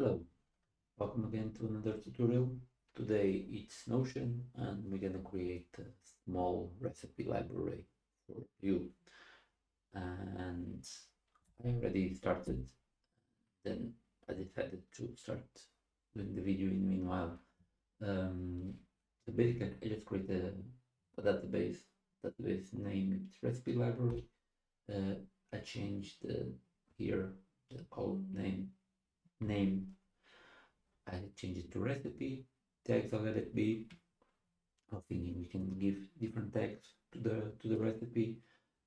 Hello, welcome again to another tutorial. Today it's Notion and we're gonna create a small recipe library for you. And I already started, then I decided to start doing the video in the meanwhile. So basically I just created a database name it's recipe library. I changed here the code name I changed it to recipe. Tags I'll let it be. I was thinking we can give different tags to the recipe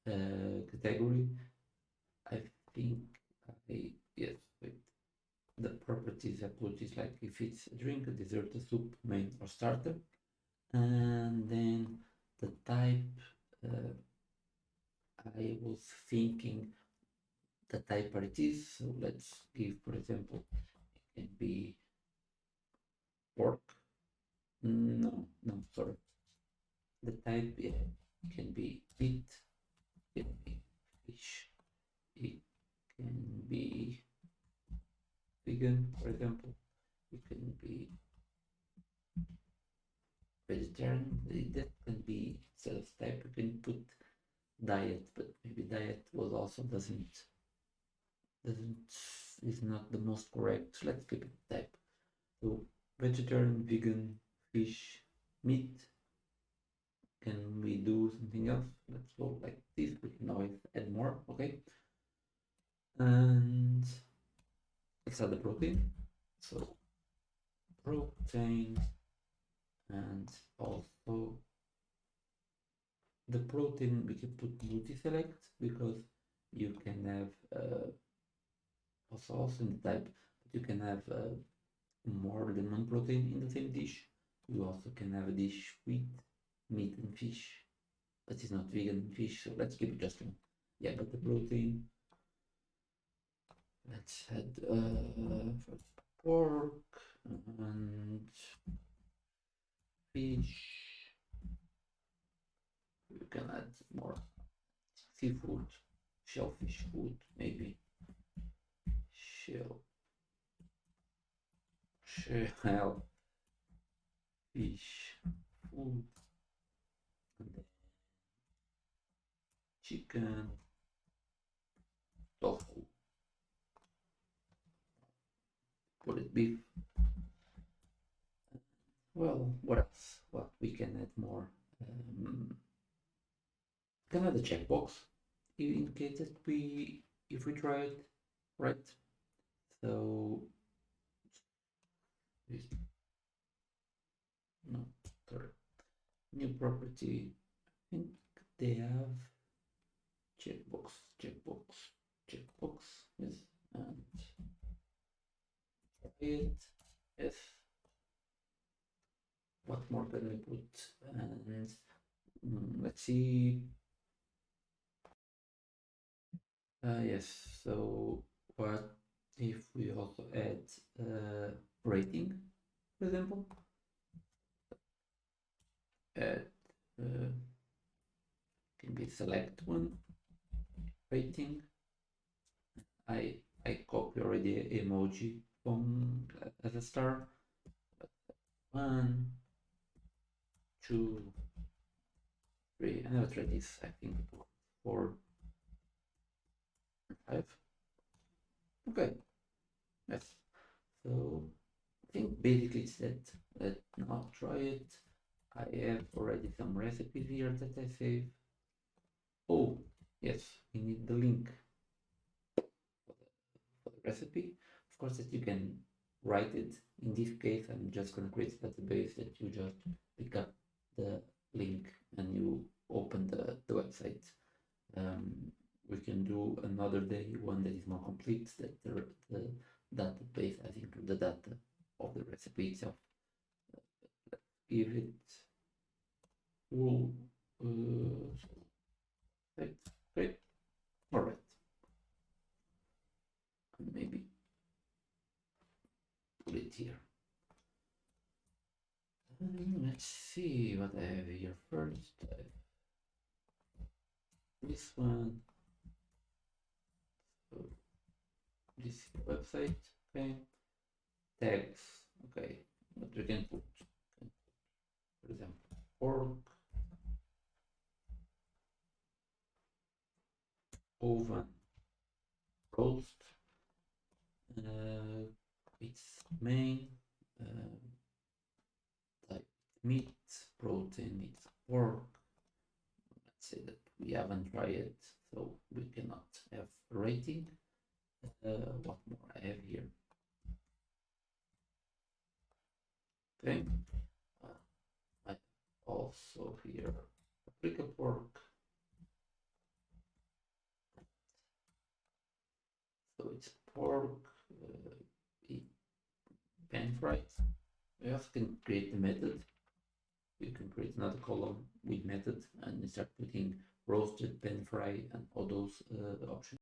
category. I think yes, wait. The properties I put is like if it's a drink, a dessert, a soup, main or starter, and then the type. Uh, I was thinking the type what it is. So let's give, for example, it can be pork. No, sorry. The type can be meat, it can be fish, it can be vegan, for example, it can be vegetarian. That can be instead of type, you can put diet, but maybe diet was also doesn't is not the most correct. So let's keep it type. So vegetarian, vegan, fish, meat. Can we do something else? Let's go like this. We can always add more. Okay. And let's add the protein. So protein and also the protein we can put multi-select because you can have also in the type, but you can have more than one protein in the same dish. You also can have a dish with meat and fish, but it's not vegan fish, so let's keep it just one. Yeah, but the protein, let's add pork and fish. You can add more seafood, shellfish food, maybe shellfish food, and then chicken, tofu, call it beef. Well, what else? Well, we can add more. Can add a checkbox in case that if we try it, right? So this no, sorry, new property. I think they have checkbox, yes, and it, yes. What more can we put? And let's see. Yes, so what if we also add rating, for example? Add can be select one rating. I copy already emoji from as a star. 1, 2, 3. I never tried this. I think 4, 5. Okay. Yes. So I think basically it's that. Let's now try it. I have already some recipes here that I saved. Oh, yes, we need the link for the recipe. Of course, that you can write it. In this case, I'm just going to create a database that you just pick up the link and you open the website. We can do another day one that is more complete, that the database has included the data of the recipe itself. Give it full. Great. All right. Maybe put it here. Let's see what I have here first. This one. So this website. Okay. tags. Okay, what we can put, for example, pork, oven, roast, it's main, type meat, protein, it's pork. Let's say that we haven't tried it, so we cannot have rating. What more I have here? Okay, I also here paprika pork. So it's pork, pan fried. You also can create the method. You can create another column with method and start putting roasted, pan fried, and all those options.